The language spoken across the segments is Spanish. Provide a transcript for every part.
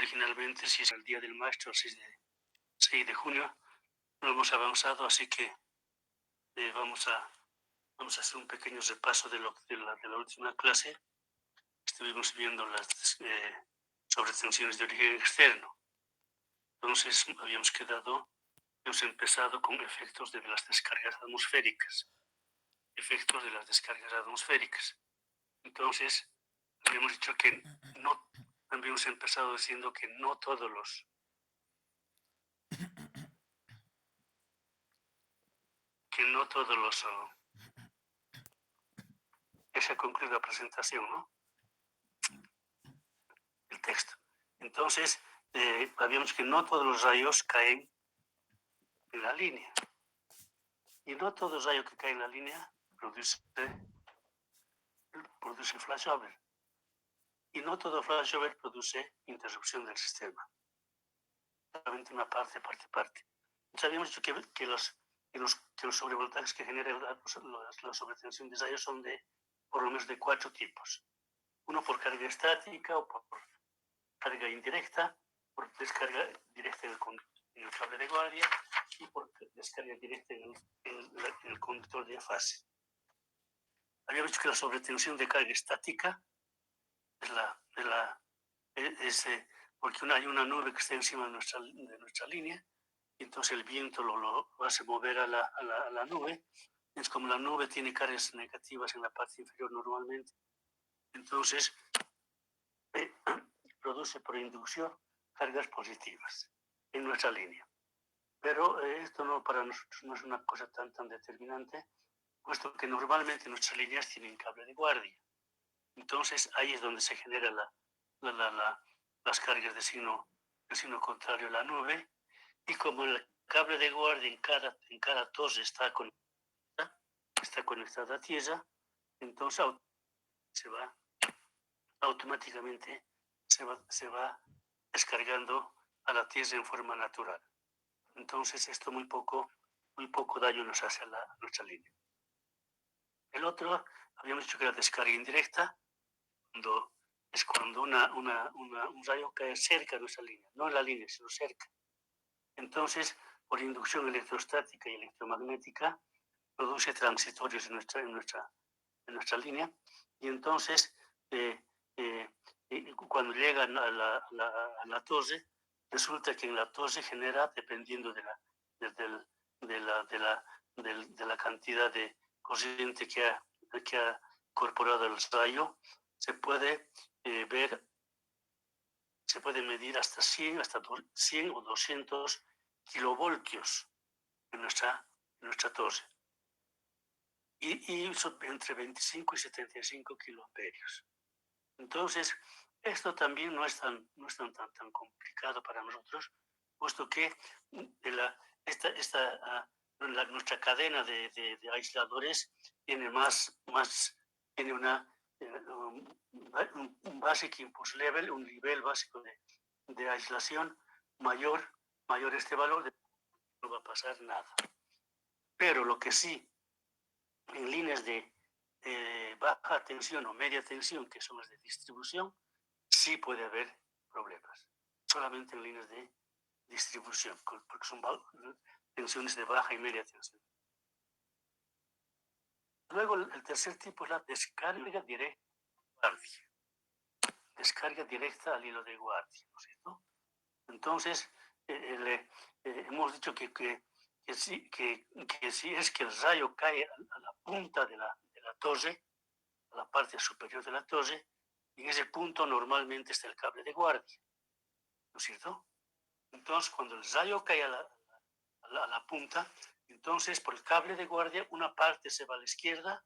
originalmente, si es el Día del Maestro, el 6 de junio, no hemos avanzado, así que vamos a hacer un pequeño repaso de la última clase. Estuvimos viendo las sobretensiones de origen externo. Entonces hemos empezado con efectos de las descargas atmosféricas. Entonces, habíamos dicho que no, habíamos empezado diciendo que no todos los ya se ha concluido la presentación, ¿no? El texto. Entonces, habíamos que no todos los rayos caen en la línea. Y no todo rayo que cae en la línea produce flashover. Y no todo flashover produce interrupción del sistema. Solamente una parte. Entonces habíamos dicho que los sobrevoltajes que generan la sobretensión de rayos son por lo menos de 4 tipos. Uno por carga estática o por carga indirecta, por descarga directa en el cable de guardia y por descarga directa en el conductor de fase. Habíamos dicho que la sobretensión de carga estática es porque hay una nube que está encima de nuestra línea, y entonces el viento lo hace mover a la nube. Es como la nube tiene cargas negativas en la parte inferior normalmente, entonces produce por inducción cargas positivas en nuestra línea. Pero esto para nosotros no es una cosa tan determinante, puesto que normalmente nuestras líneas tienen cable de guardia. Entonces ahí es donde se generan las cargas de signo contrario a la nube, y como el cable de guardia en cada torre está conectada a tierra, entonces automáticamente se va descargando a la tierra en forma natural. Entonces esto muy poco daño nos hace a nuestra línea. El otro, habíamos dicho que la descarga indirecta, es cuando un rayo cae cerca de nuestra línea, no en la línea, sino cerca. Entonces, por inducción electrostática y electromagnética, produce transitorios en nuestra línea, y entonces cuando llegan a la torre, resulta que en la torre genera, dependiendo de la cantidad de corriente que ha incorporado el rayo, se puede medir hasta 100 o 200 kilovoltios en nuestra torre. Y entre 25 y 75 kiloamperios. Entonces, esto también no es tan complicado para nosotros, puesto que nuestra cadena de aisladores tiene tiene un basic impulse level, un nivel básico de aislación mayor este valor, no va a pasar nada. Pero lo que sí, en líneas de baja tensión o media tensión, que son las de distribución, sí puede haber problemas. Solamente en líneas de distribución, porque son tensiones de baja y media tensión. Luego, el tercer tipo es la descarga directa de guardia. Descarga directa al hilo de guardia, ¿no es cierto? Entonces, hemos dicho que si es que el rayo cae a la punta de la torre, a la parte superior de la torre, en ese punto normalmente está el cable de guardia, ¿no es cierto? Entonces, cuando el rayo cae a la punta, entonces por el cable de guardia una parte se va a la izquierda,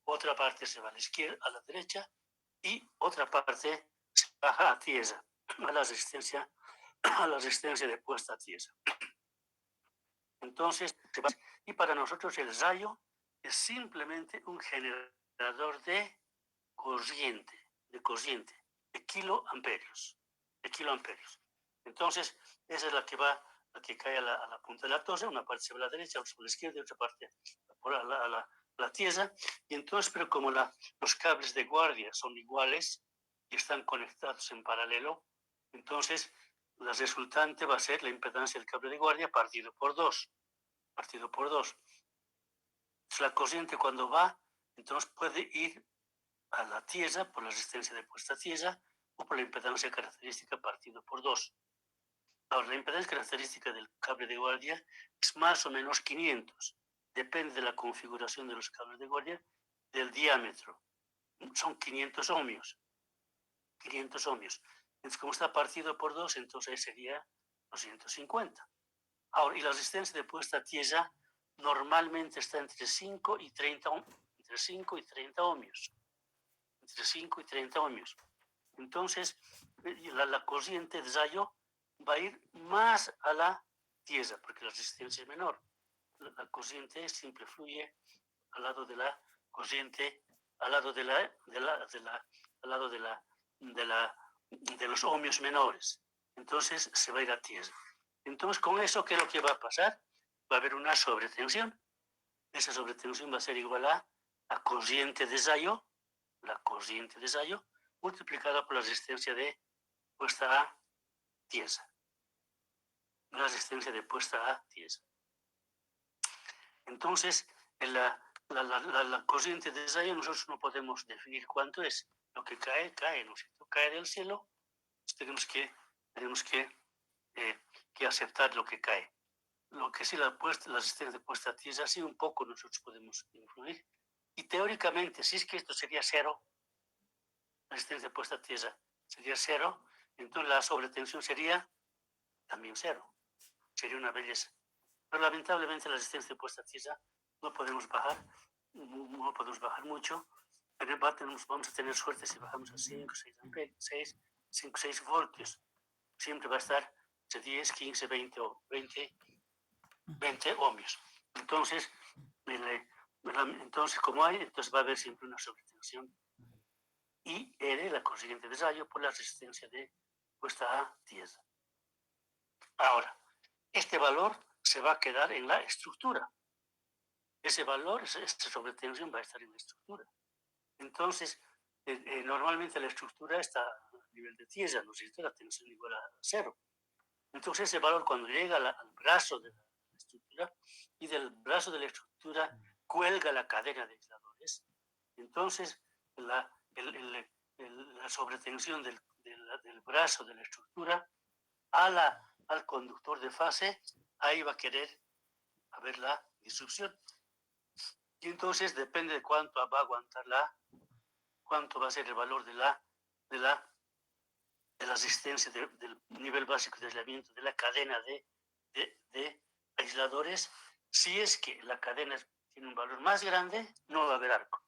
otra parte se va a la derecha, y otra parte se baja a tierra, a la resistencia de puesta a tierra. Entonces, y para nosotros el rayo es simplemente un generador de corriente de kiloamperios. Entonces, esa es la que cae a la punta de la torre, una parte se va a la derecha, otra a la izquierda y otra parte a la tierra. Y entonces, pero como los cables de guardia son iguales y están conectados en paralelo, Entonces, la resultante va a ser la impedancia del cable de guardia partido por 2. Partido por 2. Entonces, la corriente cuando va, entonces puede ir a la tiesa por la resistencia de puesta tiesa o por la impedancia característica partido por 2. Ahora, la impedancia característica del cable de guardia es más o menos 500. Depende de la configuración de los cables de guardia, del diámetro. Son 500 ohmios. 500 ohmios. Entonces, como está partido por 2, entonces sería 250. Ahora, y la resistencia de puesta tiesa normalmente está entre 5 y 30 ohmios. Entre 5 y 30 ohmios. Entonces, la corriente de rayo va a ir más a la tiesa, porque la resistencia es menor. La corriente siempre fluye al lado de la corriente, al lado de los ohmios menores. Entonces se va a ir a tiesa. Entonces, con eso, ¿qué es lo que va a pasar? Va a haber una sobretensión. Esa sobretensión va a ser igual a la corriente de rayo, multiplicada por la resistencia de puesta a tiesa. La resistencia de puesta a tiesa. Entonces, la corriente de rayo nosotros no podemos definir cuánto es. Lo que cae, ¿no es cierto? Cae del cielo. Tenemos que aceptar lo que cae. Lo que sí, la resistencia de puesta a tiesa, sí un poco nosotros podemos influir. Y teóricamente, si es que esto sería cero, la resistencia de puesta a tiesa sería cero, entonces la sobretensión sería también cero. Sería una belleza. Pero lamentablemente la resistencia de puesta a tiesa no podemos bajar mucho. Pero vamos a tener suerte si bajamos a 5, 6 voltios. Siempre va a estar entre 10, 15, 20 ohmios. Entonces, como hay, entonces va a haber siempre una sobretensión. Y R, la corriente de rayo, por la resistencia de puesta a tiesa. Ahora, este valor se va a quedar en la estructura. Ese valor, esta sobretensión va a estar en la estructura. Entonces, normalmente la estructura está a nivel de tiesa, ¿no es cierto? La tensión igual a 0. Entonces, ese valor cuando llega al brazo de la estructura, y del brazo de la estructura cuelga la cadena de aisladores, entonces la sobretensión del brazo de la estructura al conductor de fase, ahí va a querer haber la disrupción. Y entonces depende de cuánto va a aguantar cuánto va a ser el valor de la resistencia del nivel básico de aislamiento de la cadena de aisladores. Si es que la cadena tiene un valor más grande, no va a haber arco.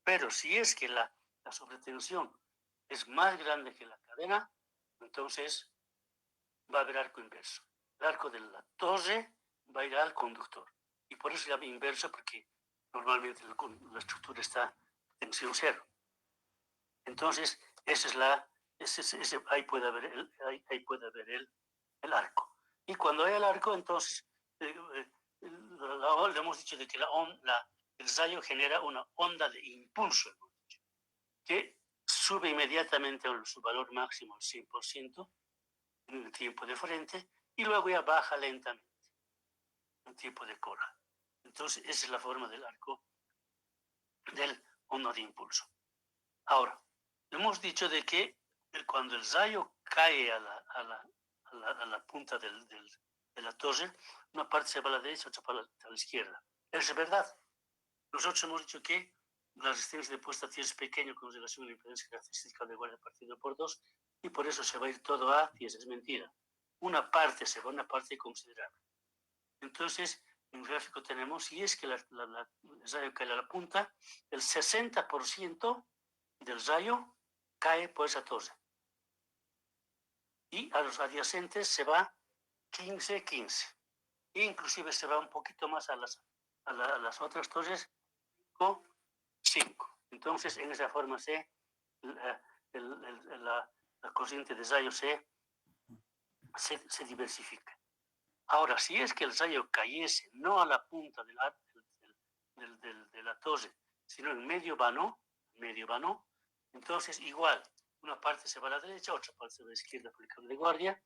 Pero si es que la sobretensión es más grande que la cadena, entonces va a haber arco inverso. El arco de la torre va a ir al conductor. Y por eso se llama inverso, porque normalmente la estructura está a tensión 0. Entonces, ahí puede haber el arco. Y cuando hay el arco, entonces, le hemos dicho de que el rayo genera una onda de impulso, que sube inmediatamente a su valor máximo al 100% en el tiempo de frente, y luego ya baja lentamente en tiempo de cola. Entonces, esa es la forma del arco del onda de impulso. Ahora, hemos dicho de que cuando el rayo cae a la punta de la torre, una parte se va a la derecha, otra para a la izquierda. Es verdad. Nosotros hemos dicho que la resistencia de puesta a tiesa es pequeña con relación a la impedancia característica de guardia partido por 2, y por eso se va a ir todo a tiesa. Es mentira. Una parte considerable. Entonces, en el gráfico tenemos, si es que el rayo cae a la punta, el 60% del rayo cae por esa torre. Y a los adyacentes se va 15-15. E inclusive se va un poquito más a las otras torres, 5. Entonces, en esa forma la corriente de rayo se diversifica. Ahora, si es que el rayo cayese no a la punta de la torre, sino en medio vano, entonces igual, una parte se va a la derecha, otra parte se va a la izquierda por el cable de guardia.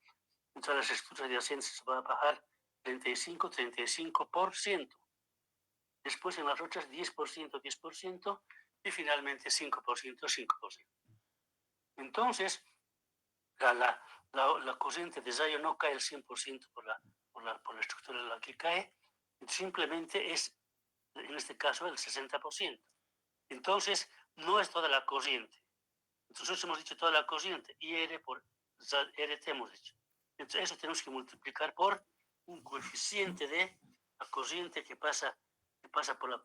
Entonces las estructuras adyacentes se va a bajar 35%. Después en las otras 10%, y finalmente 5%. Entonces, la corriente de Zayo no cae el 100% por la estructura en la que cae, simplemente es, en este caso, el 60%. Entonces, no es toda la corriente. Entonces hemos dicho toda la corriente, IR por RT hemos dicho. Entonces eso tenemos que multiplicar por un coeficiente de la corriente que baja por la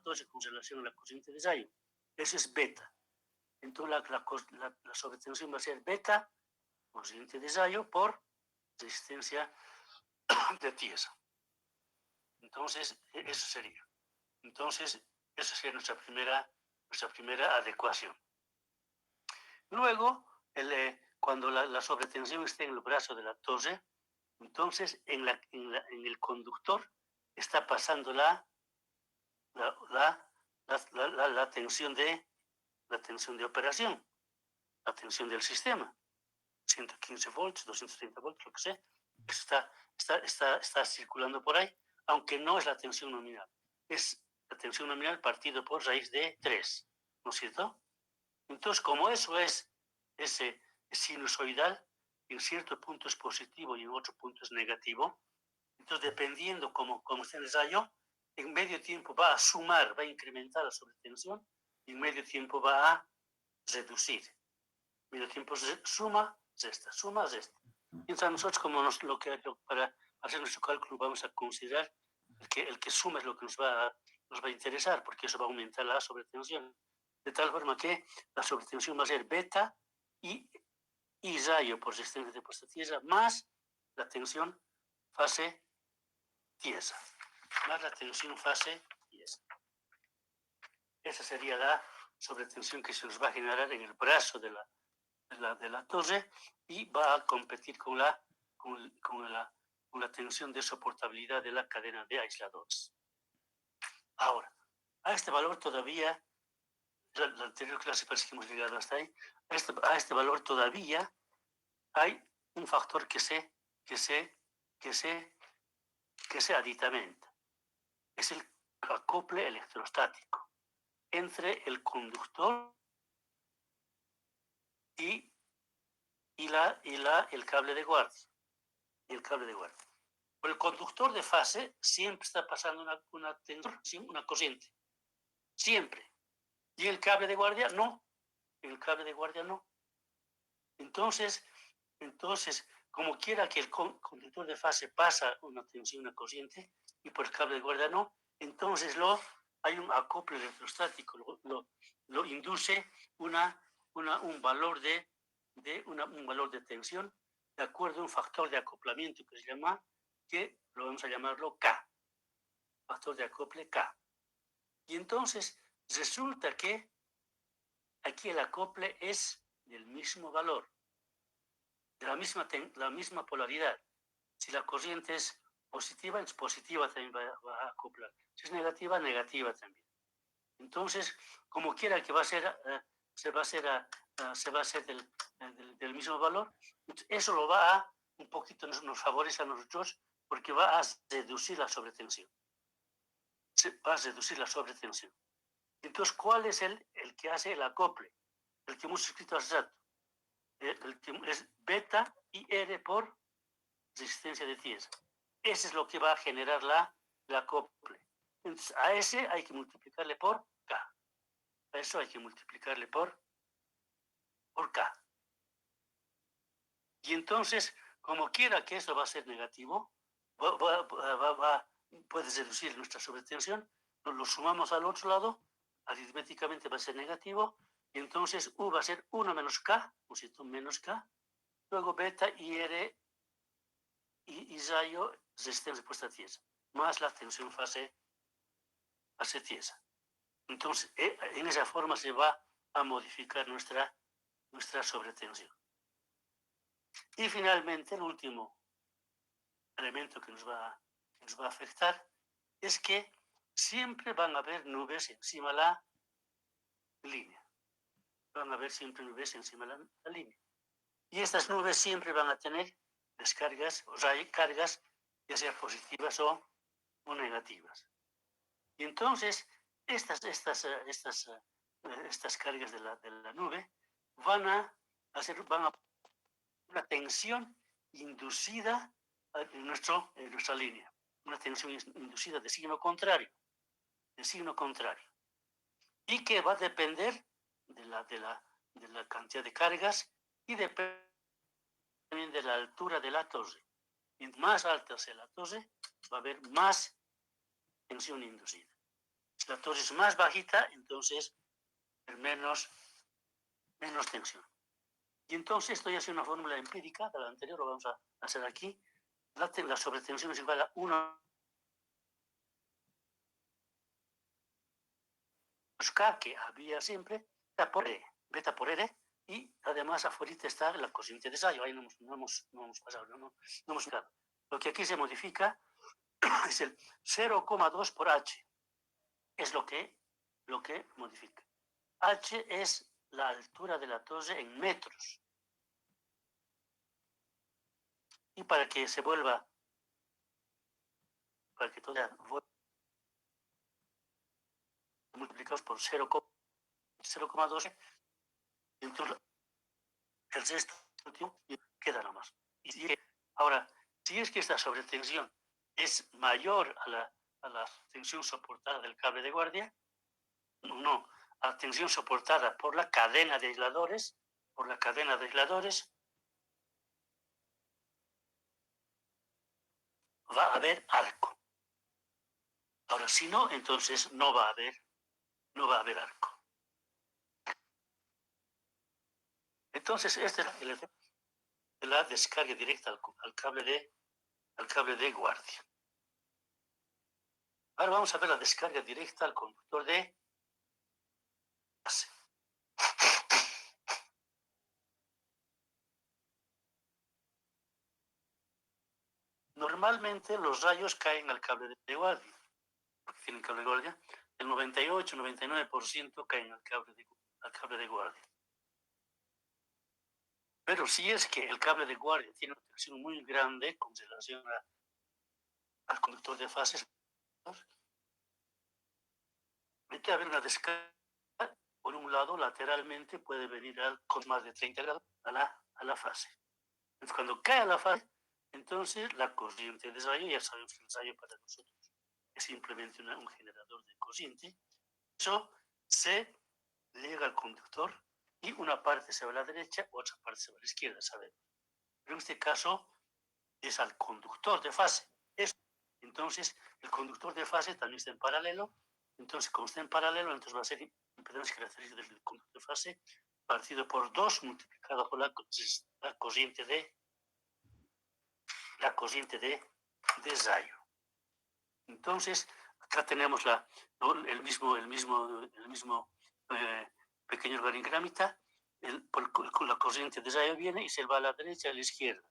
torre con relación a la corriente de Zayo. Eso es beta. Entonces la sobretensión va a ser beta, corriente de Zayo, por resistencia de Tiesa. Entonces, eso sería. Entonces, esa sería nuestra primera adecuación. Luego, cuando la sobretensión esté en el brazo de la torre, entonces en el conductor está pasando la tensión de operación, la tensión del sistema, 115 volts, 230 volts, lo que sea, está circulando por ahí, aunque no es la tensión nominal, es la tensión nominal partido por raíz de 3, ¿no es cierto? Entonces, como eso es sinusoidal, en cierto punto es positivo y en otro punto es negativo, entonces dependiendo cómo esté el ensayo, en medio tiempo va a sumar, va a incrementar la sobretensión, y en medio tiempo va a reducir. En medio tiempo suma, resta, suma, resta. Y entonces nosotros, para hacer nuestro cálculo, vamos a considerar el que suma es lo que nos va a interesar, porque eso va a aumentar la sobretensión. De tal forma que la sobretensión va a ser beta y rayo por resistencia de puesta tiesa más la tensión fase tiesa. Más la tensión fase tiesa. Esa sería la sobretensión que se nos va a generar en el brazo de la torre y va a competir con la tensión de soportabilidad de la cadena de aisladores. Ahora, a este valor todavía, la anterior clase parece que hemos llegado hasta ahí, a este valor todavía hay un factor que se aditamenta. Es el acople electrostático entre el conductor y el cable de guardia. Por el conductor de fase siempre está pasando una tensión, una corriente. Siempre. Y el cable de guardia no. Entonces, como quiera que el conductor de fase pasa una tensión, una corriente, y por el cable de guardia no, entonces hay un acople electrostático, lo induce un valor de tensión de acuerdo a un factor de acoplamiento que se llama, que lo vamos a llamarlo K, factor de acople K. Y entonces resulta que aquí el acople es del mismo valor, de la misma polaridad. Si la corriente es positiva también va a acoplar. Si es negativa, negativa también. Entonces, como quiera que se va a ser del mismo valor, eso un poquito nos favorece a nosotros porque va a reducir la sobretensión. Entonces, ¿cuál es el que hace el acople? El que hemos escrito hace rato. El que es beta IR por resistencia de Tiesa. Ese es lo que va a generar la acople. Entonces, a ese hay que multiplicarle por K. A eso hay que multiplicarle por K. Y como quiera que esto va a ser negativo, puede reducir nuestra sobretensión, lo sumamos al otro lado, aritméticamente va a ser negativo, y entonces U va a ser 1 menos K, o sea, menos K, luego beta IR y rayo resistencia puesta tiesa, más la tensión fase tiesa. Entonces, en esa forma se va a modificar nuestra sobretensión. Y finalmente, el último elemento que nos va a afectar es que siempre van a haber nubes encima de la línea. van a haber siempre nubes encima de la línea. Y estas nubes siempre van a tener descargas, o sea, cargas, ya sea positivas o negativas. Y entonces, estas cargas de la nube van a una tensión inducida en nuestra línea, una tensión inducida de signo contrario, y que va a depender de la cantidad de cargas y depende también de la altura de la torre. Y más alta sea la torre, va a haber más tensión inducida. Si la torre es más bajita, entonces menos tensión. Y entonces esto ya es una fórmula empírica, de la anterior lo vamos a hacer aquí. La sobretensión es igual a 1 K, que había siempre, beta por R, y además afuera está la corriente de ensayo. Ahí no hemos pasado, no hemos pasado. Lo que aquí se modifica es el 0,2 por H, es lo que modifica. H es la altura de la torre en metros. Y para que se vuelva, para que todo multiplicados por 0,12, entonces el resto queda nomás. Ahora, si es que esta sobretensión es mayor a la tensión soportada del cable de guardia, no, a la tensión soportada por la cadena de aisladores, va a haber arco. Ahora, si no, entonces no va a haber arco. Entonces, este es el efecto de la descarga directa al cable de guardia. Ahora vamos a ver la descarga directa al conductor de fase. Normalmente los rayos caen al cable de guardia, porque tienen cable de guardia. El 98-99% caen al cable de guardia. Pero si es que el cable de guardia tiene una tensión muy grande con relación al conductor de fases, puede haber una descarga. Por un lado, lateralmente puede venir con más de 30 grados a la fase. Entonces, cuando cae a la fase, entonces la corriente de rayo, ya sabemos que el rayo para nosotros es simplemente un generador de corriente, eso se llega al conductor y una parte se va a la derecha, otra parte se va a la izquierda, sabemos. Pero en este caso es al conductor de fase. Entonces, el conductor de fase también está en paralelo. Entonces, como está en paralelo, entonces va a ser impedancia característica del conductor de fase partido por 2 multiplicado por la corriente de rayo. Entonces, acá tenemos el mismo pequeño organigramita. La corriente de rayo viene y se va a la derecha y a la izquierda.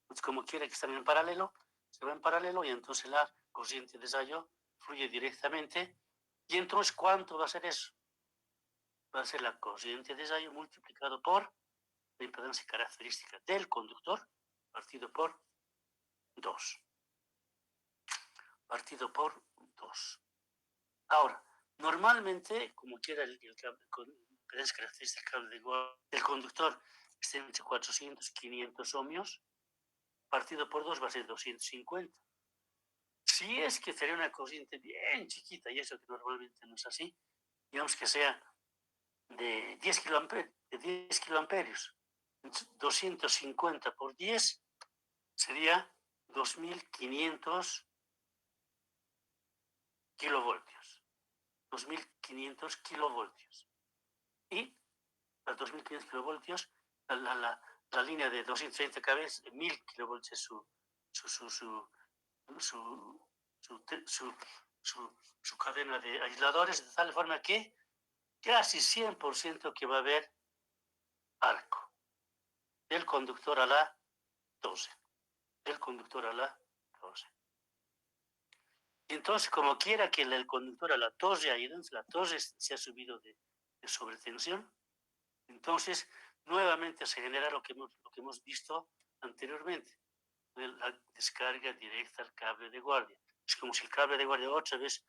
Entonces, como quiera que estén en paralelo, se va en paralelo y entonces la corriente de rayo fluye directamente. Y entonces, ¿cuánto va a ser eso? Va a ser la corriente de rayo multiplicado por la impedancia característica del conductor partido por 2. Ahora, normalmente, como quiera el impedancia característica del cable de guardia, el conductor está entre 400 y 500 ohmios, partido por 2 va a ser 250. Si es que sería una corriente bien chiquita, y eso que normalmente no es así, digamos que sea de 10 kiloamperios, 250 por 10 sería 2500 kilovoltios. 2500 kilovoltios. Y a 2500 kilovoltios, la línea de 230 kV es 1000 kilovoltios es su cadena de aisladores, de tal forma que casi 100% que va a haber arco del conductor a la 12. Entonces, como quiera que el conductor a la torre ha ido, la torre se ha subido de sobretensión, Entonces, nuevamente se genera lo que hemos visto anteriormente, la descarga directa al cable de guardia. Es como si el cable de guardia otra vez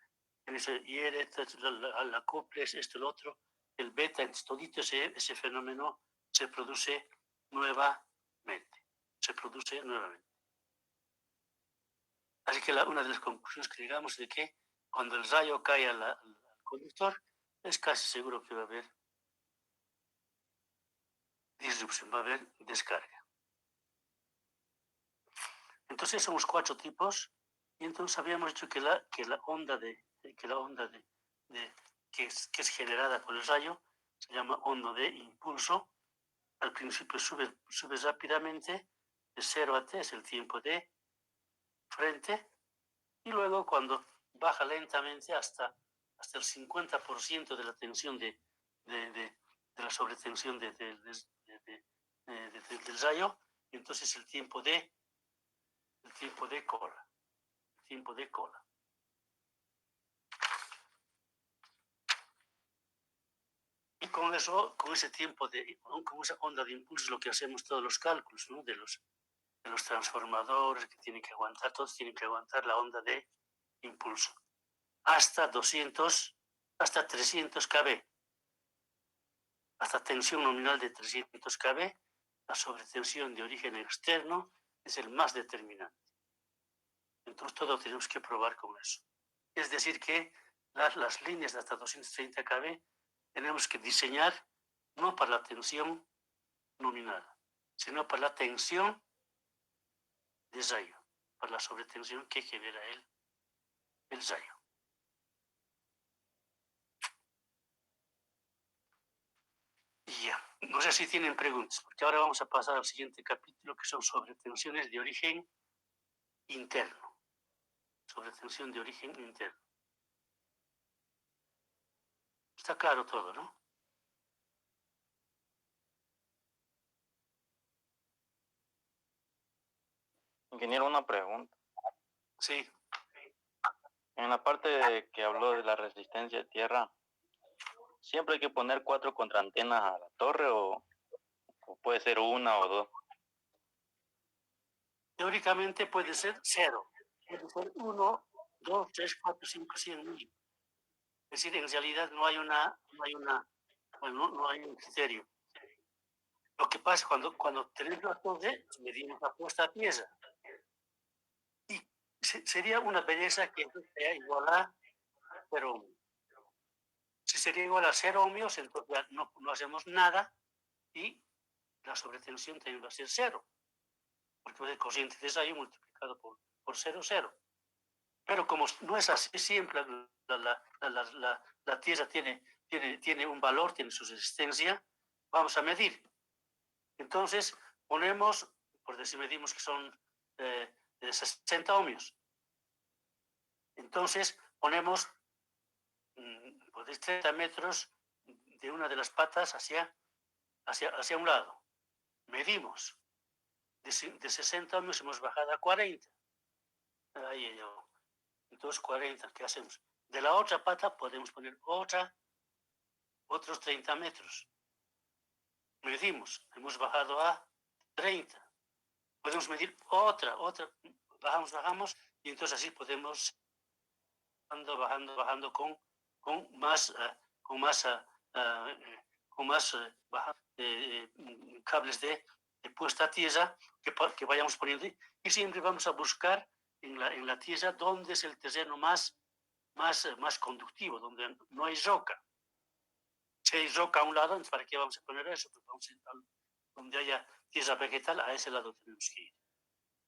hiere, la acople, esto, lo otro, el beta, todito ese fenómeno se produce nuevamente. Así que una de las conclusiones que llegamos es de que cuando el rayo cae al conductor, es casi seguro que va a haber disrupción, va a haber descarga. Entonces somos 4 tipos, y entonces habíamos dicho que la onda que es generada por el rayo se llama onda de impulso. Al principio sube rápidamente, de 0 a t es el tiempo de frente, y luego cuando baja lentamente hasta el 50% de la tensión de la sobretensión del rayo, y entonces el tiempo de cola. Y con ese tiempo con esa onda de impulso, lo que hacemos todos los cálculos, ¿no? de los transformadores que tienen que aguantar, todos tienen que aguantar la onda de impulso. Hasta 300 kb. Hasta tensión nominal de 300 kb, la sobretensión de origen externo es el más determinante. Entonces todo tenemos que probar con eso. Es decir que las líneas de hasta 230 kb tenemos que diseñar no para la tensión nominal, sino para la tensión de rayo, para la sobretensión que genera el rayo. Y ya, no sé si tienen preguntas, porque ahora vamos a pasar al siguiente capítulo, que son sobretensiones de origen interno. Sobretensión de origen interno. Está claro todo, ¿no? Ingeniero, una pregunta. Sí. En la parte que habló de la resistencia de tierra, ¿siempre hay que poner 4 contraantenas a la torre o puede ser 1 o 2? Teóricamente puede ser 0. Puede ser 1, 2, 3, 4, 5, 100 mil. Es decir, en realidad no hay un criterio. Lo que pasa cuando tenemos la torre, medimos la puesta a tierra. Y sería una belleza que sea igual a 0 ohmios. Si sería igual a 0 ohmios, entonces ya no hacemos nada y la sobretensión también va a ser 0. Porque el cociente de rayo multiplicado por 0, 0. Pero como no es así, siempre la tierra tiene un valor, tiene su resistencia, vamos a medir. Entonces ponemos, por decir, medimos que son 60 ohmios. Entonces ponemos 30 metros de una de las patas hacia un lado. Medimos. De 60 ohmios hemos bajado a 40. Ahí, entonces 40, ¿qué hacemos? De la otra pata podemos poner otros 30 metros. Medimos, hemos bajado a 30. Podemos medir otra, bajamos, y entonces así podemos bajando con más cables de puesta a tierra que vayamos poniendo, y siempre vamos a buscar en la tierra dónde es el terreno más conductivo, donde no hay roca. Si hay roca a un lado, entonces ¿para qué vamos a poner eso? Pues vamos a donde haya tierra vegetal, a ese lado tenemos que ir.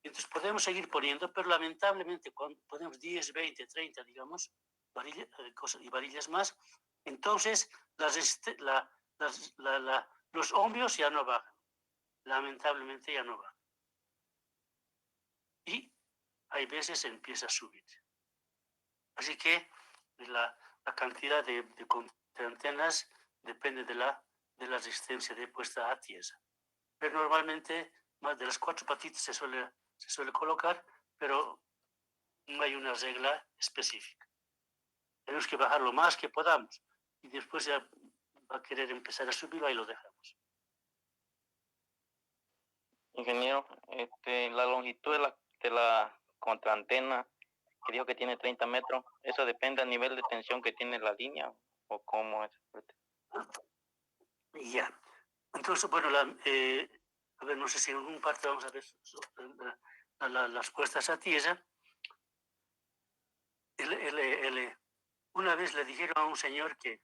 Entonces podemos seguir poniendo, pero lamentablemente cuando ponemos 10, 20, 30, digamos, varillas más, entonces los ohmios ya no bajan. Lamentablemente ya no bajan. Y hay veces empieza a subir. Así que la cantidad de antenas depende de la resistencia de puesta a tierra. Pero normalmente más de las 4 patitas se suele colocar, pero no hay una regla específica. Tenemos que bajar lo más que podamos y después ya va a querer empezar a subirlo, ahí lo dejamos. Ingeniero, la longitud de la contraantena que dijo que tiene 30 metros, ¿eso depende del nivel de tensión que tiene la línea o cómo es? Ya. Entonces, bueno, a ver, no sé si en algún parte vamos a ver las puestas a tierra. Una vez le dijeron a un señor que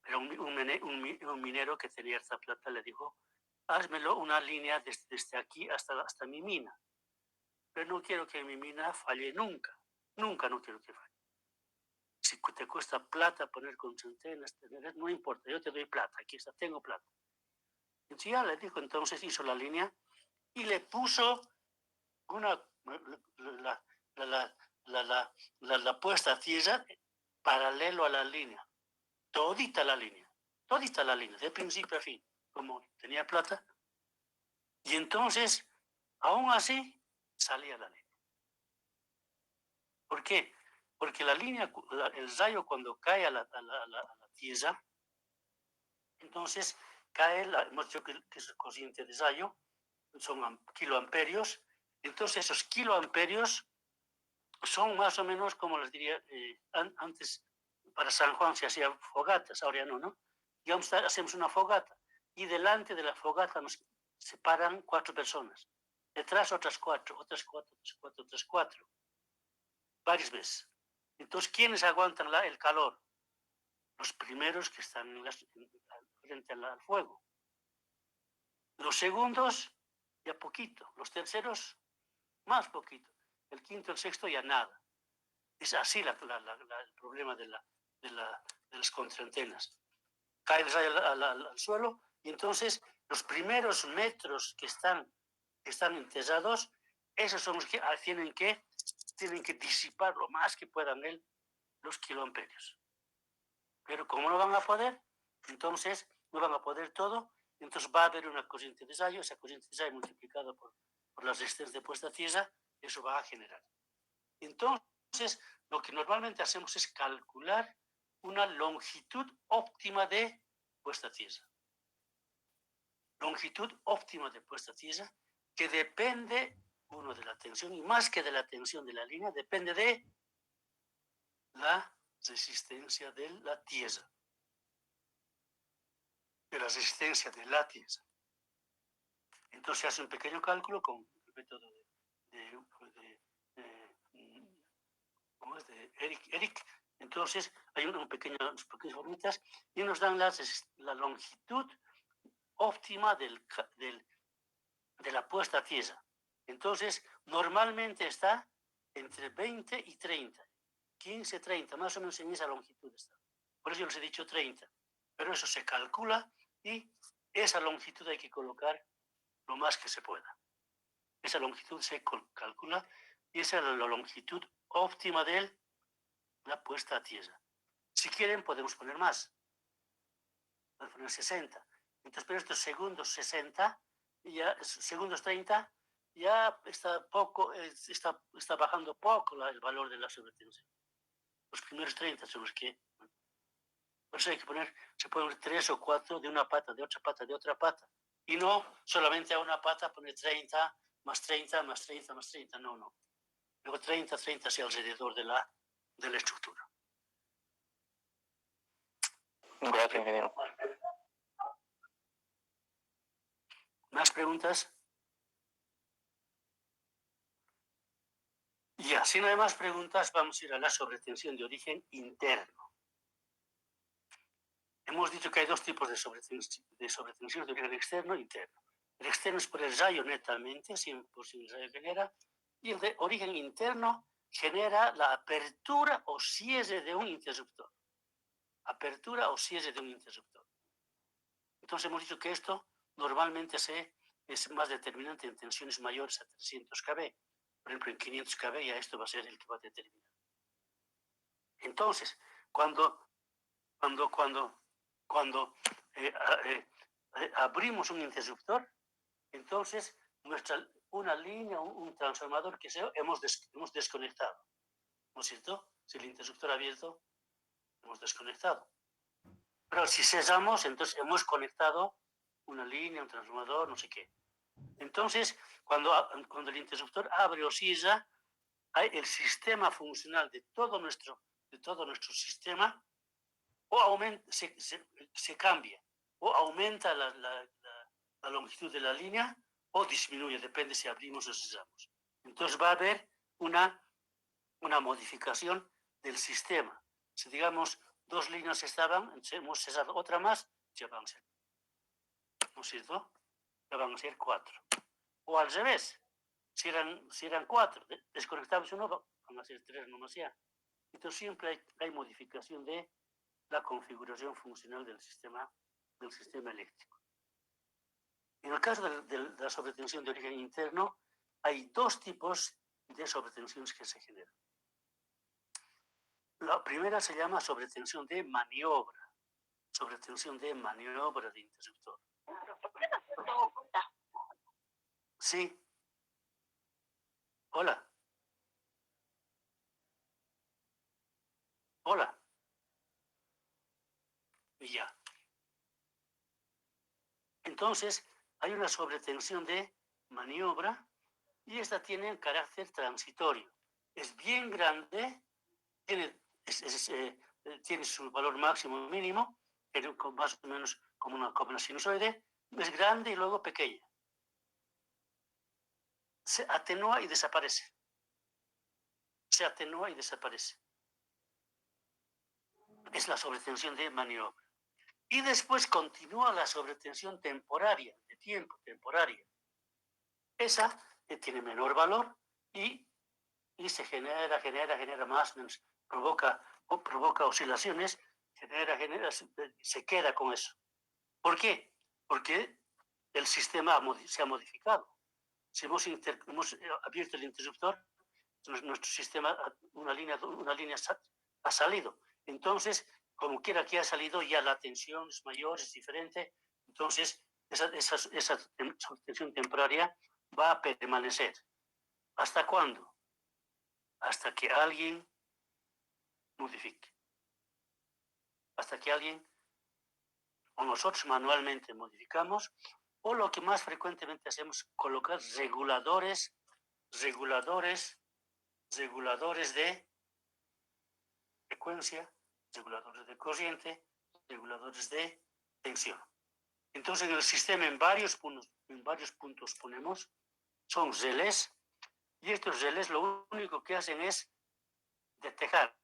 era un minero que tenía esta plata, le dijo, házmelo una línea desde aquí hasta mi mina. Pero no quiero que mi mina falle nunca. Nunca no quiero que falle. Si te cuesta plata poner contraantenas, no importa, yo te doy plata, aquí está, tengo plata. Entonces ya le dijo, entonces hizo la línea y le puso la puesta a tierra paralelo a la línea, todita la línea, de principio a fin, como tenía plata. Y entonces, aún así, salía la línea. ¿Por qué? Porque la línea, el rayo cuando cae a la tierra, entonces cae, hemos dicho que es el cociente de rayo, son kiloamperios, entonces esos kiloamperios son más o menos como les diría, antes para San Juan se hacían fogatas, ahora ya no, ¿no? Digamos, hacemos una fogata y delante de la fogata nos separan 4 personas, detrás otras 4, otras 4, otras 4, otras 4, varias veces. Entonces, ¿quiénes aguantan el calor? Los primeros que están frente al fuego. Los segundos, ya poquito. Los terceros, más poquito. El quinto, el sexto, ya nada. Es así el problema de las contraantenas. Cae el rayo al suelo y entonces los primeros metros que están enterrados, esos son los que tienen que disipar lo más que puedan los kiloamperios. Pero como no van a poder, entonces no van a poder todo, entonces va a haber una corriente de rayo, esa corriente de rayo multiplicada por la resistencia de puesta a tierra, eso va a generar. Entonces, lo que normalmente hacemos es calcular una longitud óptima de puesta a tierra. Longitud óptima de puesta a tierra que depende, uno, de la tensión, y más que de la tensión de la línea, depende de la resistencia de la tierra. De la resistencia de la tierra. Entonces se hace un pequeño cálculo con el método ¿cómo es? De Eric. Entonces hay unas pequeñas formitas y nos dan la longitud óptima de la puesta a tierra. Entonces, normalmente está entre 20 y 30, 15, 30, más o menos en esa longitud está. Por eso yo les he dicho 30. Pero eso se calcula y esa longitud hay que colocar lo más que se pueda. Esa longitud se calcula y esa es la longitud óptima de la puesta a tierra. Si quieren, podemos poner más. Podemos poner 60. Entonces, pero estos segundos 60, segundos 30, ya está bajando poco el valor de la sobretensión. Los primeros 30 son los que... Por eso hay que poner, se puede poner 3 o 4 de una pata, de otra pata, de otra pata. Y no solamente a una pata poner 30, más 30, más 30, más 30. No, no. Luego 30, 30 hacia alrededor de la estructura. Gracias, ingeniero. ¿Más preguntas? Ya, si no hay más preguntas, vamos a ir a la sobretensión de origen interno. Hemos dicho que hay dos tipos de sobretensión de origen externo e interno. El externo es por el rayo netamente, por si el rayo genera, y el de origen interno genera la apertura o cierre de un interruptor. Apertura o cierre de un interruptor. Entonces hemos dicho que esto normalmente es más determinante en tensiones mayores a 300 kV. Por ejemplo, en 500 kV ya esto va a ser el que va a determinar. Entonces, cuando abrimos un interruptor, entonces una línea, un transformador que sea, hemos desconectado. ¿No es cierto? Si el interruptor abierto, hemos desconectado. Pero si cerramos, entonces hemos conectado una línea, un transformador, no sé qué. Entonces, cuando el interruptor abre o cierra, hay el sistema funcional de todo nuestro sistema o aumenta, se cambia, o aumenta la longitud de la línea o disminuye, depende si abrimos o cerramos. Entonces va a haber una modificación del sistema. Si digamos 2 líneas estaban, hemos cerrado otra más, ya van a ser, ¿no es cierto? Ya van a ser 4. O al revés, si eran 4, desconectamos uno, van a ser 3 nomás ya. Entonces siempre hay modificación de la configuración funcional del sistema eléctrico. En el caso de la sobretensión de origen interno, hay 2 tipos de sobretensiones que se generan. La primera se llama sobretensión de maniobra de interruptor. Sí. Hola. Hola. Y ya. Entonces, hay una sobretensión de maniobra y esta tiene carácter transitorio. Es bien grande, tiene su valor máximo y mínimo, pero más o menos como una sinusoide, es grande y luego pequeña. Se atenúa y desaparece. Es la sobretensión de maniobra. Y después continúa la sobretensión temporaria, de tiempo, temporaria. Esa tiene menor valor y se genera más o menos, provoca oscilaciones, se queda con eso. ¿Por qué? Porque el sistema se ha modificado. Si hemos abierto el interruptor, nuestro sistema, una línea ha salido. Entonces, como quiera que ha salido, ya la tensión es mayor, es diferente. Entonces, esa tensión temporaria va a permanecer. ¿Hasta cuándo? Hasta que alguien modifique. Hasta que alguien, o nosotros manualmente modificamos, o lo que más frecuentemente hacemos, colocar reguladores de frecuencia, reguladores de corriente, reguladores de tensión. Entonces en el sistema en varios puntos ponemos, son relés, y estos relés lo único que hacen es detectar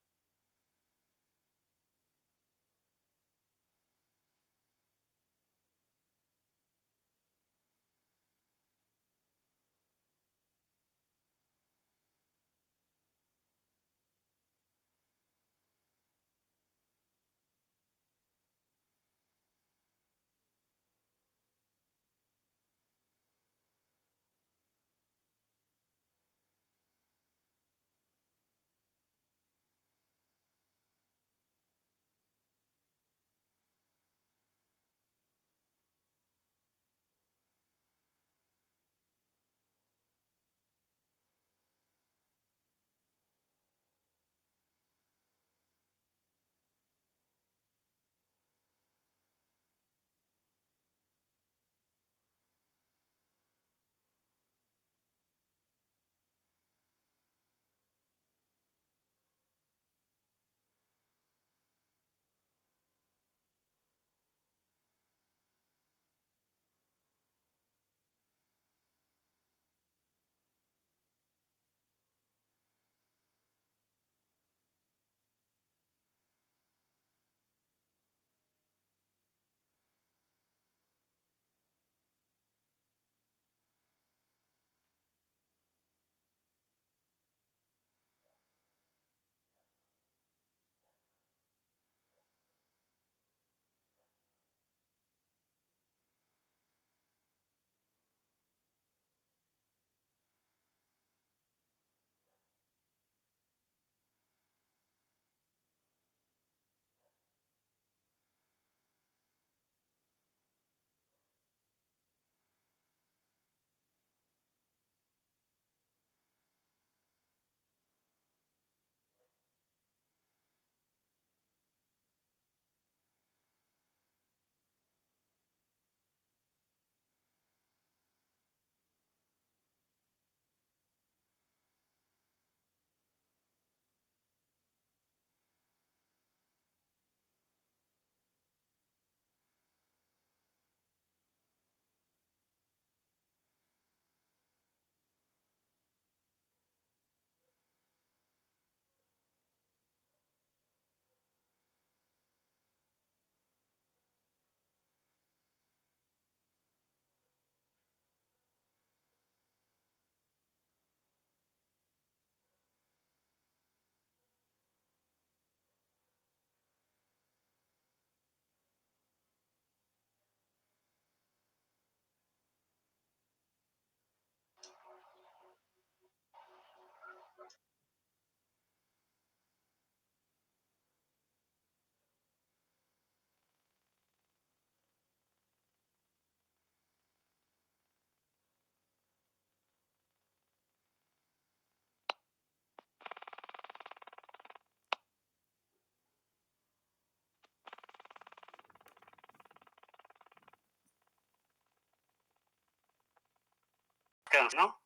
descanso, ¿no?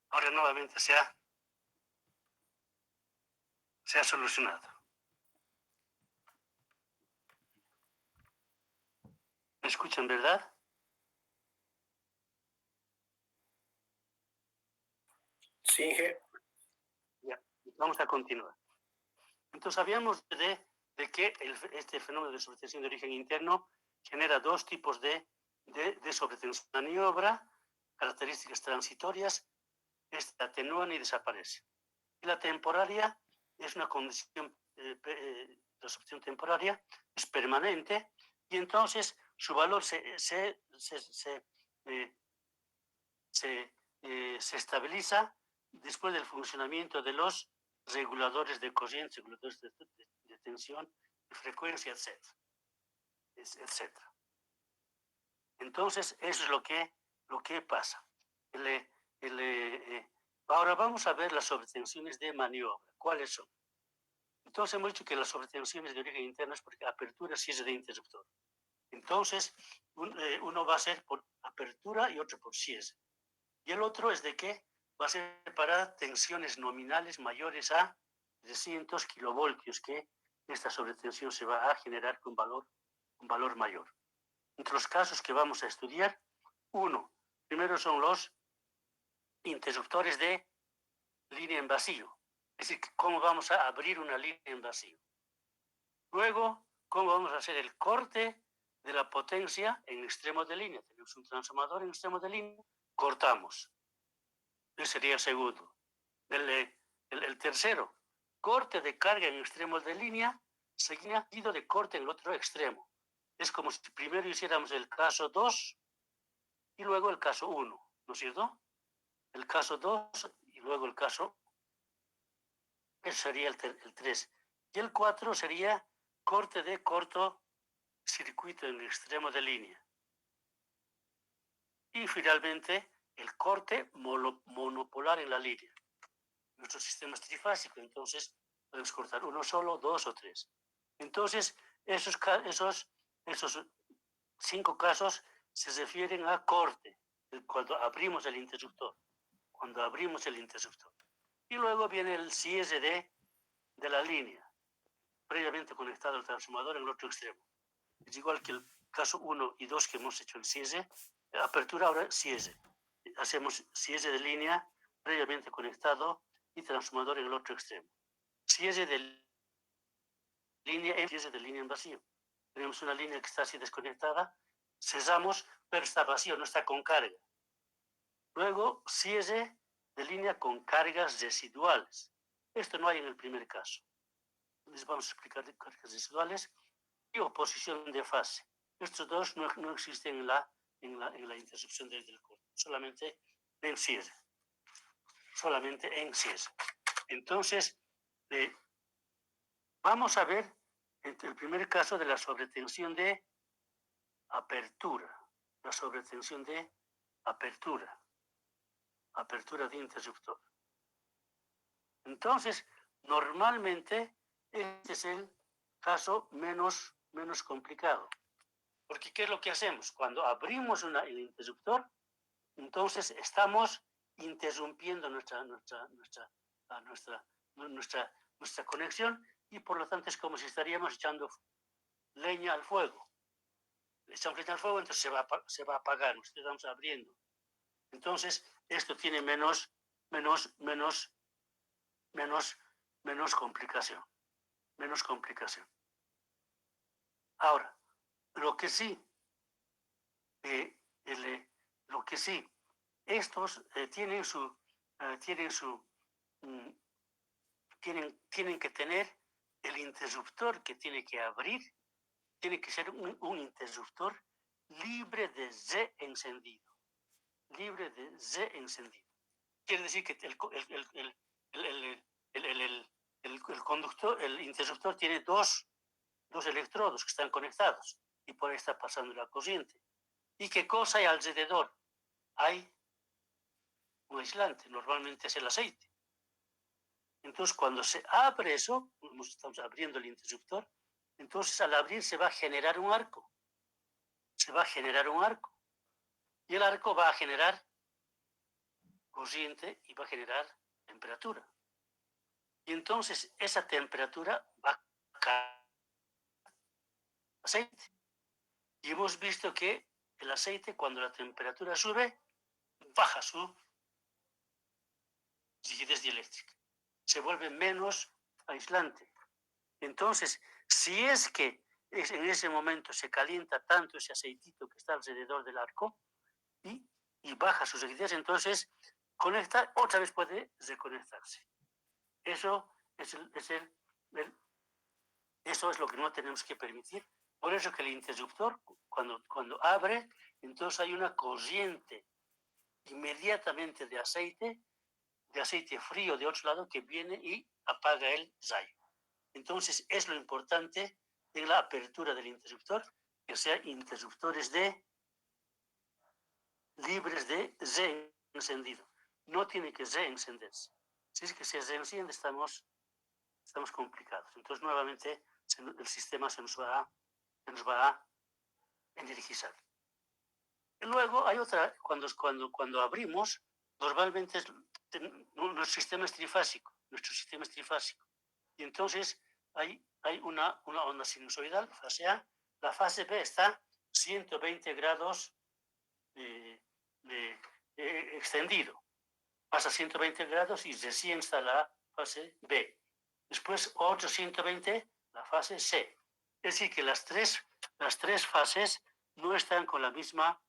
Ahora nuevamente se ha solucionado. ¿Me escuchan, verdad? Sí, Inge. Ya, vamos a continuar. Entonces habíamos de que este fenómeno de sobretensión de origen interno genera dos tipos de sobretensión. Maniobra, características transitorias, esta atenúan y desaparece. Y la temporaria es una condición, la sobretensión temporaria es permanente y entonces su valor se estabiliza después del funcionamiento de los reguladores de corriente, reguladores de tensión, de frecuencia, etcétera. Entonces, eso es lo que pasa. Ahora vamos a ver las sobretensiones de maniobra. ¿Cuáles son? Entonces hemos dicho que las sobretensiones de origen interno es porque apertura sí es de interruptor. Entonces, uno va a ser por apertura y otro por cierre. Y el otro es de que va a ser para tensiones nominales mayores a 300 kilovoltios, que esta sobretensión se va a generar con un valor mayor. Entre los casos que vamos a estudiar, primero son los interruptores de línea en vacío, es decir, cómo vamos a abrir una línea en vacío. Luego, cómo vamos a hacer el corte de la potencia en extremos de línea. Tenemos un transformador en extremos de línea, cortamos. Ese sería el segundo. El tercero, corte de carga en extremos de línea, seguido de corte en el otro extremo. Es como si primero hiciéramos el caso 2 y luego el caso 1, ¿no es cierto? El caso 2 y luego el caso, ese sería el 3. Y el 4 sería corte de corto circuito en el extremo de línea. Y finalmente, el corte monopolar en la línea. Nuestro sistema es trifásico, entonces podemos cortar uno solo, 2 o 3. Entonces, esos 5 casos se refieren a corte, cuando abrimos el interruptor. Y luego viene el cierre de la línea, previamente conectado al transformador en el otro extremo. Es igual que el caso 1 y 2 que hemos hecho el cierre, apertura, ahora cierre. Hacemos cierre de línea previamente conectado y transformador en el otro extremo. Cierre de línea en vacío. Tenemos una línea que está así desconectada, cerramos, pero está vacío, no está con carga. Luego, cierre de línea con cargas residuales. Esto no hay en el primer caso. Les vamos a explicar de cargas residuales y oposición de fase. Estos dos no existen en la interrupción del corte, solamente en cierre. Entonces, vamos a ver el primer caso de la sobretensión de apertura. La sobretensión de apertura de interruptor. Entonces, normalmente, este es el caso menos complicado. Porque, ¿qué es lo que hacemos? Cuando abrimos el interruptor, entonces estamos interrumpiendo nuestra conexión y por lo tanto es como si estaríamos echando leña al fuego. Le echamos leña al fuego, entonces se va a apagar, nosotros estamos abriendo. Entonces, esto tiene menos complicación. Ahora, lo que sí, estos tienen que tener el interruptor que tiene que abrir, tiene que ser un interruptor libre de Z encendido. Quiere decir que el interruptor tiene dos electrodos que están conectados y por ahí está pasando la corriente. ¿Y qué cosa hay alrededor? Hay un aislante, normalmente es el aceite. Entonces, cuando se abre eso, como estamos abriendo el interruptor, entonces al abrir se va a generar un arco. Y el arco va a generar corriente y va a generar temperatura. Y entonces esa temperatura va a caer aceite. Y hemos visto que el aceite, cuando la temperatura sube, baja su rigidez dieléctrica. Se vuelve menos aislante. Entonces, si es que en ese momento se calienta tanto ese aceitito que está alrededor del arco y baja su rigidez, entonces conecta, otra vez puede reconectarse. Eso es eso es lo que no tenemos que permitir. Por eso que el interruptor, cuando abre, entonces hay una corriente inmediatamente de aceite frío de otro lado que viene y apaga el rayo. Entonces es lo importante en la apertura del interruptor, que sean interruptores libres de reencendido. No tiene que reencenderse. Si es que se reenciende, estamos complicados. Entonces nuevamente el sistema se nos va a energizar. Y luego hay otra, cuando abrimos, normalmente nuestro sistema es trifásico. Y entonces hay una onda sinusoidal, fase A. La fase B está 120 grados extendido. Pasa 120 grados y recién está la fase B. Después otro 120, la fase C. Es decir, que las tres fases no están con la misma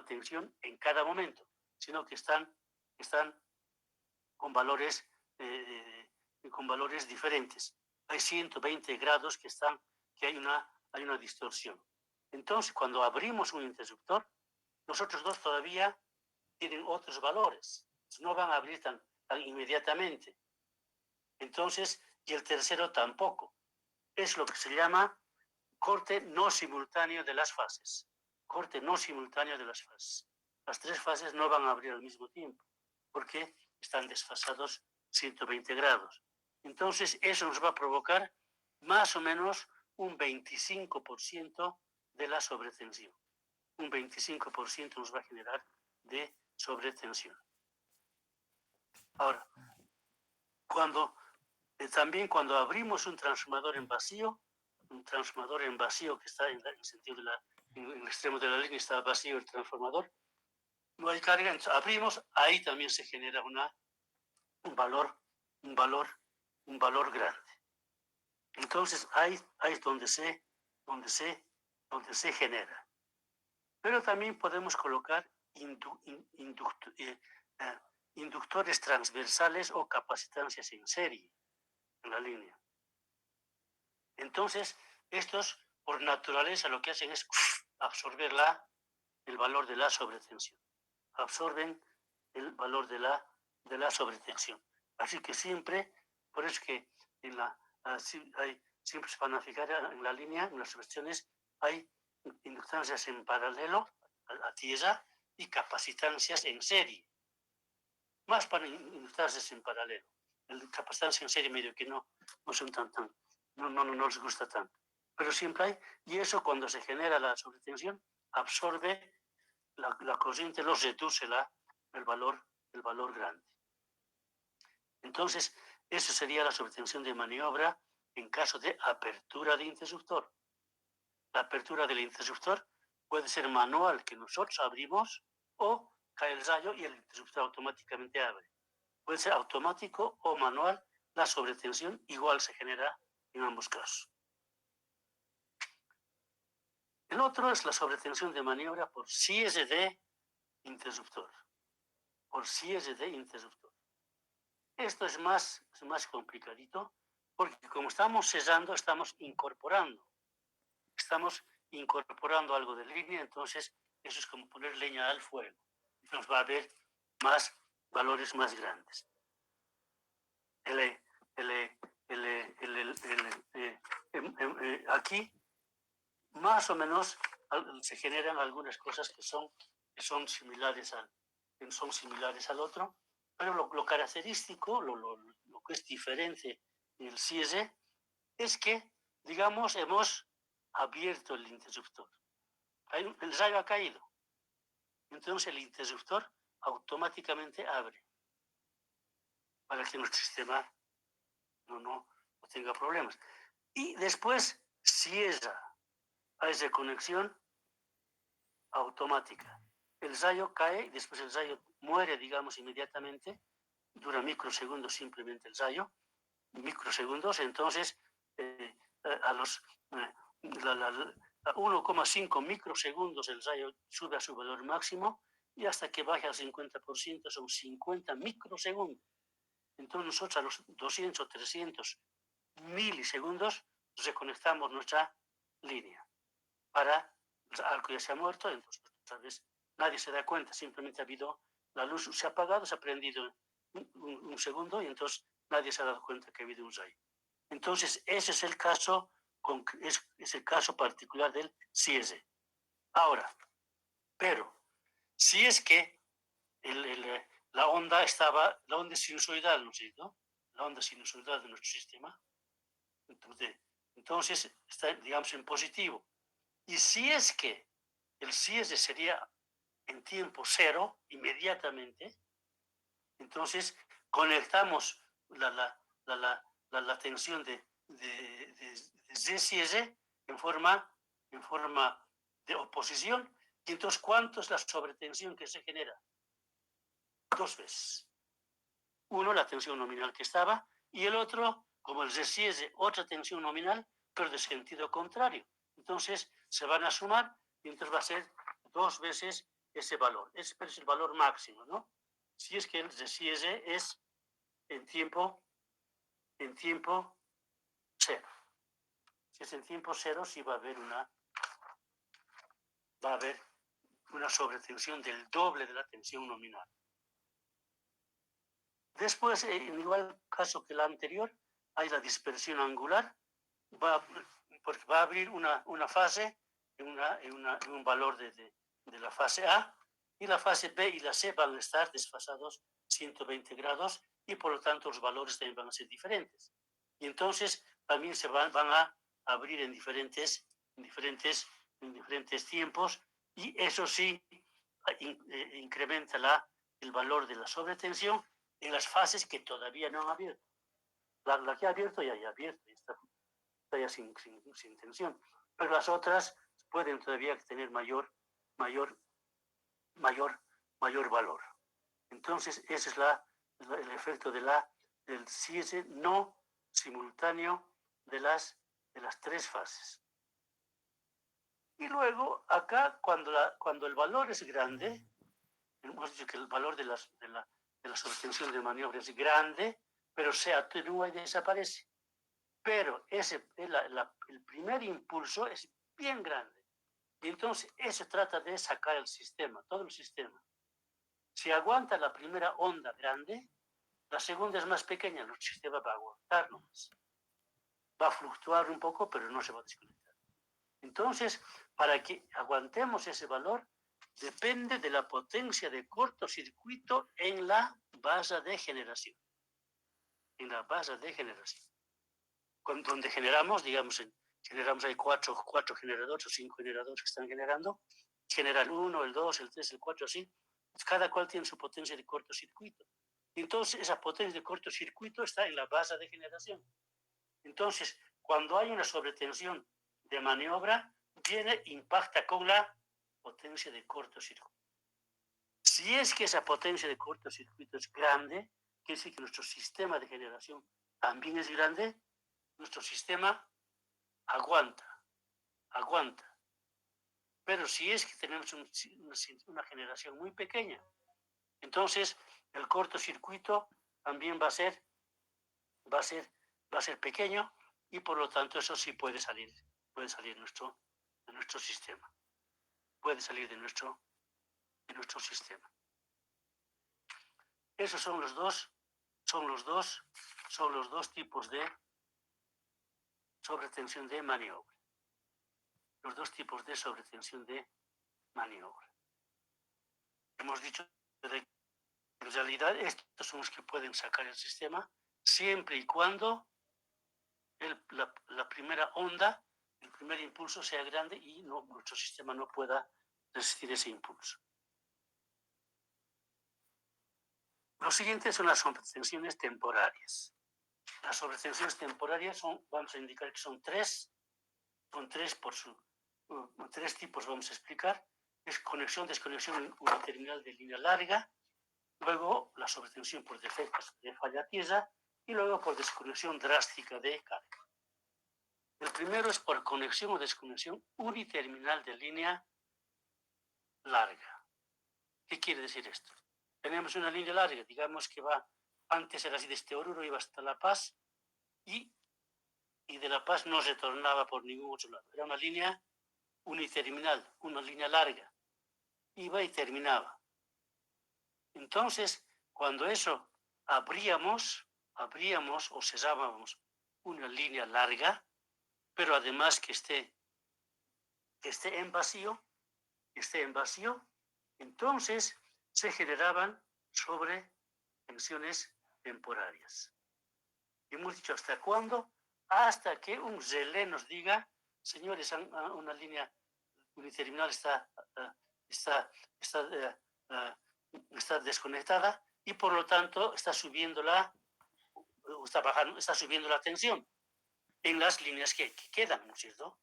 tensión en cada momento, sino que están con valores diferentes. Hay 120 grados que hay una distorsión. Entonces, cuando abrimos un interruptor, los otros dos todavía tienen otros valores. No van a abrir tan inmediatamente. Entonces, y el tercero tampoco. Es lo que se llama corte no simultáneo de las fases. Corte no simultáneo de las fases. Las tres fases no van a abrir al mismo tiempo, porque están desfasados 120 grados. Entonces, eso nos va a provocar más o menos un 25% de la sobretensión. Un 25% nos va a generar de sobretensión. Ahora, también cuando abrimos un transformador en vacío que está en el sentido en el extremo de la línea está vacío el transformador, no hay carga, entonces abrimos, ahí también se genera un valor grande. Entonces ahí es donde se genera. Pero también podemos colocar inductores transversales o capacitancias en serie en la línea. Entonces, estos por naturaleza lo que hacen es absorber el valor de la sobretensión. Absorben el valor de la sobretensión. Así que siempre, por eso que siempre se van a fijar en la línea, en las versiones, hay inductancias en paralelo a la tierra y capacitancias en serie. Más para inductancias en paralelo. El capacitancias en serie medio que no son no les gusta tanto. Pero siempre hay, y eso cuando se genera la sobretensión, absorbe la corriente, los reduce el valor grande. Entonces, eso sería la sobretensión de maniobra en caso de apertura de interruptor. La apertura del interruptor puede ser manual, que nosotros abrimos, o cae el rayo y el interruptor automáticamente abre. Puede ser automático o manual, la sobretensión igual se genera en ambos casos. El otro es la sobretensión de maniobra por cierre de interruptor. Esto es más complicadito, porque como estamos cerrando, estamos incorporando algo de línea, entonces eso es como poner leña al fuego. Entonces va a haber valores más grandes. Aquí más o menos se generan algunas cosas que son similares al otro, pero lo característico, lo que es diferente en el cierre, es que, digamos, hemos abierto el interruptor. El rayo ha caído. Entonces el interruptor automáticamente abre para que nuestro sistema no tenga problemas. Y después cierra a esa conexión automática. El rayo cae y después el rayo muere, digamos, inmediatamente. Dura microsegundos simplemente el rayo, microsegundos. Entonces, a los 1,5 microsegundos el rayo sube a su valor máximo y hasta que baje al 50% son 50 microsegundos. Entonces nosotros a los 200 o 300 milisegundos reconectamos nuestra línea para algo que ya se ha muerto. Entonces tal vez nadie se da cuenta, simplemente ha habido, la luz se ha apagado, se ha prendido un segundo y entonces nadie se ha dado cuenta que ha habido un rayo. Entonces ese es el caso, es el caso particular del cierre. Ahora, pero si es que la onda sinusoidal, ¿no es cierto? La onda sinusoidal de nuestro sistema, entonces está, digamos, en positivo. Y si es que el cierre sería en tiempo cero, inmediatamente, entonces conectamos la tensión de cierre en forma de oposición. Y entonces, ¿cuánto es la sobretensión que se genera? 2 veces. Uno, la tensión nominal que estaba, y el otro, como el cierre, otra tensión nominal, pero de sentido contrario. Entonces, se van a sumar y entonces va a ser 2 veces ese valor. Ese es el valor máximo, ¿no? Si es que el cierre es en tiempo cero. Si es en tiempo cero, sí va a haber una sobretensión del doble de la tensión nominal. Después, en igual caso que la anterior, hay la dispersión angular, porque va a abrir una fase en un valor de la fase A, y la fase B y la C van a estar desfasados 120 grados, y por lo tanto los valores también van a ser diferentes. Y entonces también se van a abrir en diferentes tiempos, y eso sí incrementa el valor de la sobretensión en las fases que todavía no han abierto. La que ha abierto ya ha abierto, está ya sin tensión. Pero las otras pueden todavía tener mayor valor. Entonces, ese es el efecto del cierre no simultáneo de las 3 fases. Y luego, acá, cuando el valor es grande, hemos dicho que el valor de la sobretensión de maniobra es grande, pero se atenúa y desaparece. Pero el primer impulso es bien grande. Y entonces eso trata de sacar el sistema, todo el sistema. Si aguanta la primera onda grande, la segunda es más pequeña, el sistema va a aguantar nomás. Va a fluctuar un poco, pero no se va a desconectar. Entonces, para que aguantemos ese valor, depende de la potencia de cortocircuito en la base de generación. En la base de generación. Donde generamos, digamos, generamos hay cuatro generadores o 5 generadores que están generando. Genera el 1, el 2, el 3, el 4, así. Cada cual tiene su potencia de cortocircuito. Entonces, esa potencia de cortocircuito está en la base de generación. Entonces, cuando hay una sobretensión de maniobra, impacta con la potencia de cortocircuito. Si es que esa potencia de cortocircuito es grande, quiere decir que nuestro sistema de generación también es grande, nuestro sistema aguanta. Pero si es que tenemos una generación muy pequeña, entonces el cortocircuito también va a ser pequeño, y por lo tanto eso sí puede salir de nuestro sistema. Puede salir de nuestro sistema. Esos son los dos tipos de sobretensión de maniobra. Los 2 tipos de sobretensión de maniobra. Hemos dicho que en realidad estos son los que pueden sacar el sistema siempre y cuando la primera onda, el primer impulso sea grande y nuestro sistema no pueda resistir ese impulso. Lo siguiente son las sobretensiones temporarias. Las sobretensiones temporarias son, vamos a indicar que son tres tipos, vamos a explicar. Es conexión, desconexión uniterminal de línea larga, luego la sobretensión por defectos de falla tierra y luego por desconexión drástica de carga. El primero es por conexión o desconexión uniterminal de línea larga. ¿Qué quiere decir esto? Tenemos una línea larga, digamos que va, antes era así desde Oruro, iba hasta La Paz y de La Paz no retornaba por ningún otro lado. Era una línea uniterminal, una línea larga. Iba y terminaba. Entonces, cuando eso abríamos o cerrábamos una línea larga, pero además que esté en vacío, entonces se generaban sobretensiones temporarias. Y hemos dicho, ¿hasta cuándo? Hasta que un relé nos diga, señores, una línea uniterminal está desconectada y por lo tanto está subiendo la tensión en las líneas que quedan, ¿no es cierto?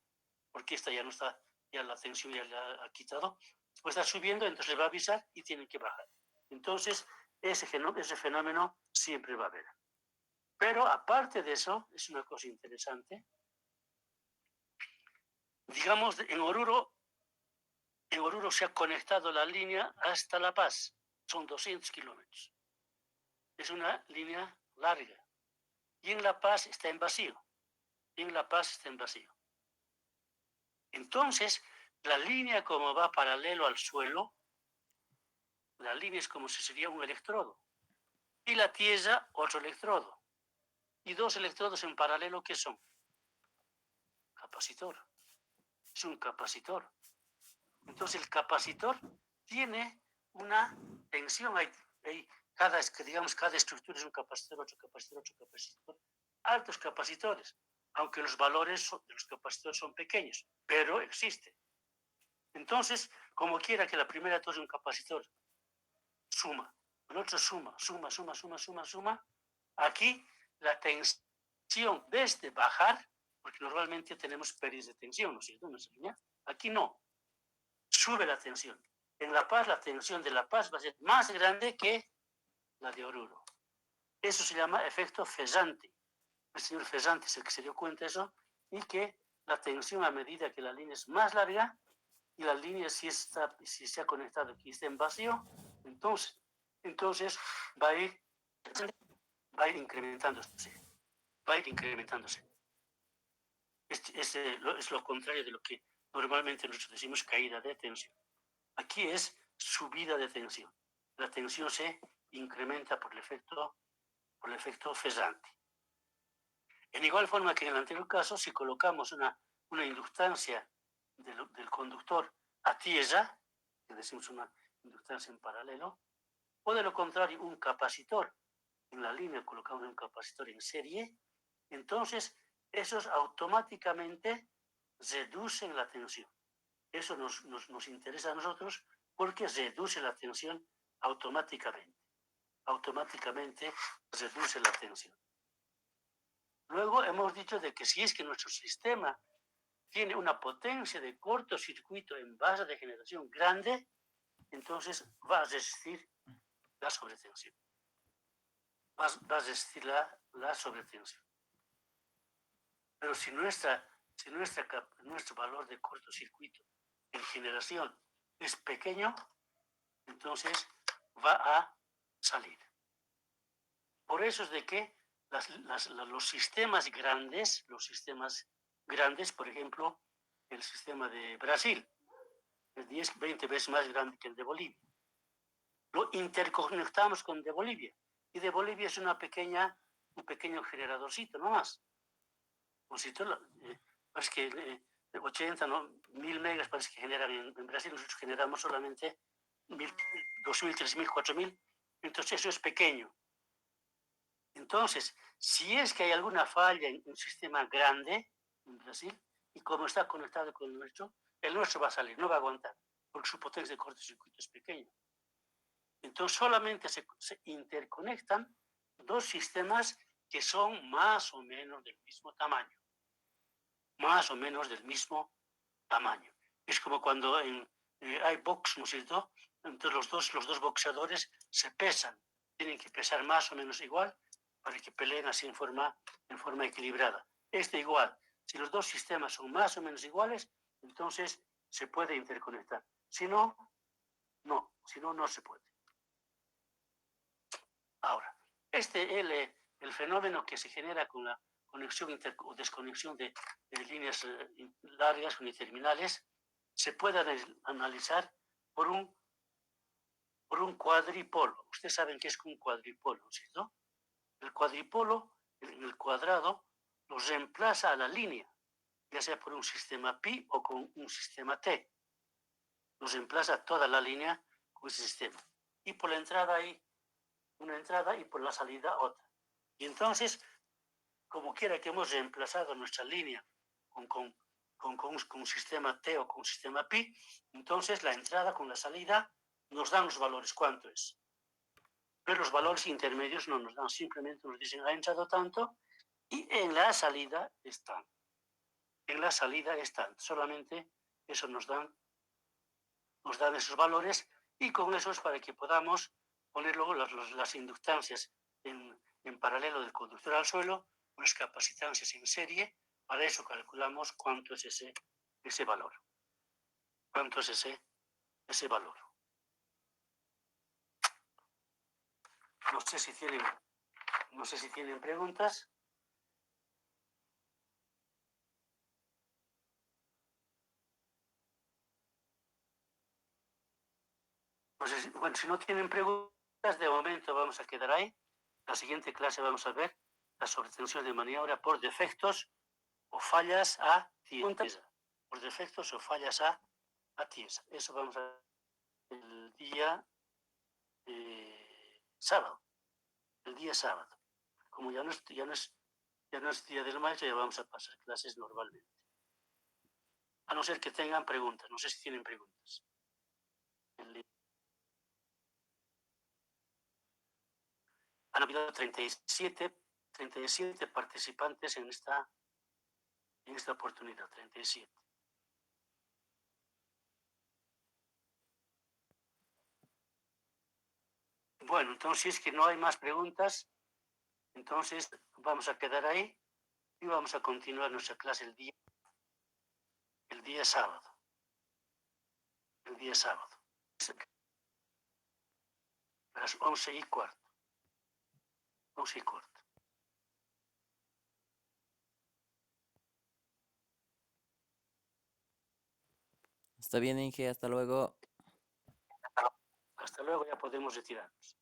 Porque esta ya no está, ya la tensión ya la ha quitado, pues está subiendo, entonces le va a avisar y tiene que bajar. Entonces, ese fenómeno siempre va a haber. Pero aparte de eso, es una cosa interesante. Digamos, en Oruro se ha conectado la línea hasta La Paz. Son 200 kilómetros. Es una línea larga. Y en La Paz está en vacío. Entonces, la línea como va paralelo al suelo, la línea es como si sería un electrodo. Y la tierra, otro electrodo. Y dos electrodos en paralelo, ¿qué son? Capacitor. Es un capacitor. Entonces el capacitor tiene una tensión. Cada estructura es un capacitor, otro capacitor, otro capacitor. Altos capacitores, aunque los valores de los capacitores son pequeños, pero existe. Entonces, como quiera que la primera torre de un capacitor suma, el otro suma, aquí la tensión desde bajar, porque normalmente tenemos pérdidas de tensión, ¿no es cierto? Aquí no, sube la tensión. En La Paz, la tensión de La Paz va a ser más grande que la de Oruro. Eso se llama efecto Fesante. El señor Fesante es el que se dio cuenta de eso, y que la tensión a medida que la línea es más larga, y la línea si se ha conectado aquí está en vacío, entonces va a ir incrementándose. Es lo contrario de lo que normalmente nosotros decimos caída de tensión. Aquí es subida de tensión. La tensión se incrementa por el efecto Fesante. En igual forma que en el anterior caso, si colocamos una inductancia del conductor a tierra, que decimos una inductancia en paralelo, o de lo contrario un capacitor en la línea, colocamos un capacitor en serie, entonces esos automáticamente reducen la tensión. Eso nos interesa a nosotros porque reduce la tensión automáticamente. Automáticamente reduce la tensión. Luego hemos dicho de que si es que nuestro sistema tiene una potencia de cortocircuito en base de generación grande, entonces va a resistir la sobretensión. Va a resistir la sobretensión. Pero si nuestro valor de cortocircuito en generación es pequeño, entonces va a salir. Por eso es de que los sistemas grandes, por ejemplo, el sistema de Brasil, es 10, 20 veces más grande que el de Bolivia. Lo interconectamos con de Bolivia, y de Bolivia es un pequeño generadorcito nomás. Parece que 80, ¿no? 1000 megas parece que generan en Brasil, nosotros generamos solamente 2000, 3000, 4000, entonces eso es pequeño. Entonces, si es que hay alguna falla en un sistema grande en Brasil, y como está conectado con el nuestro va a salir, no va a aguantar, porque su potencia de cortocircuito es pequeña. Entonces solamente se interconectan dos sistemas que son más o menos del mismo tamaño. Más o menos del mismo tamaño. Es como cuando hay box, ¿no es cierto? Entonces los dos boxeadores se pesan, tienen que pesar más o menos igual para que peleen así en forma equilibrada. Igual, si los dos sistemas son más o menos iguales, entonces se puede interconectar. Si no, no, si no, no se puede. Ahora, el fenómeno que se genera con la conexión o desconexión de líneas largas uniterminales se puede analizar por un cuadripolo. Ustedes saben qué es un cuadripolo, ¿cierto? El cuadripolo, en el cuadrado, los reemplaza a la línea, ya sea por un sistema pi o con un sistema t. Los reemplaza toda la línea con ese sistema. Y por la entrada hay una entrada y por la salida otra. Y entonces, como quiera que hemos reemplazado nuestra línea con un sistema T o con un sistema pi, entonces la entrada con la salida nos dan los valores, ¿cuánto es? Pero los valores intermedios no nos dan, simplemente nos dicen, ha entrado tanto y en la salida están. En la salida están, solamente eso nos dan esos valores y con eso es para que podamos poner luego las inductancias en paralelo del conductor al suelo, las capacitancias en serie, para eso calculamos cuánto es ese valor. ¿Cuánto es ese valor? No sé si tienen preguntas. Bueno, si no tienen preguntas, de momento vamos a quedar ahí. La siguiente clase vamos a ver la sobretensión de maniobra por defectos o fallas a tiesa. Por defectos o fallas a tiesa. Eso vamos a ver el día sábado. El día sábado. Como ya no es día del maestro, ya vamos a pasar clases normalmente. A no ser que tengan preguntas. No sé si tienen preguntas. Han habido 37 participantes en esta oportunidad. 37. Bueno, entonces si es que no hay más preguntas, entonces vamos a quedar ahí y vamos a continuar nuestra clase el día sábado. El día sábado. A las 11:15. 11:15. Está bien, Inge, hasta luego. Hasta luego, ya podemos retirarnos.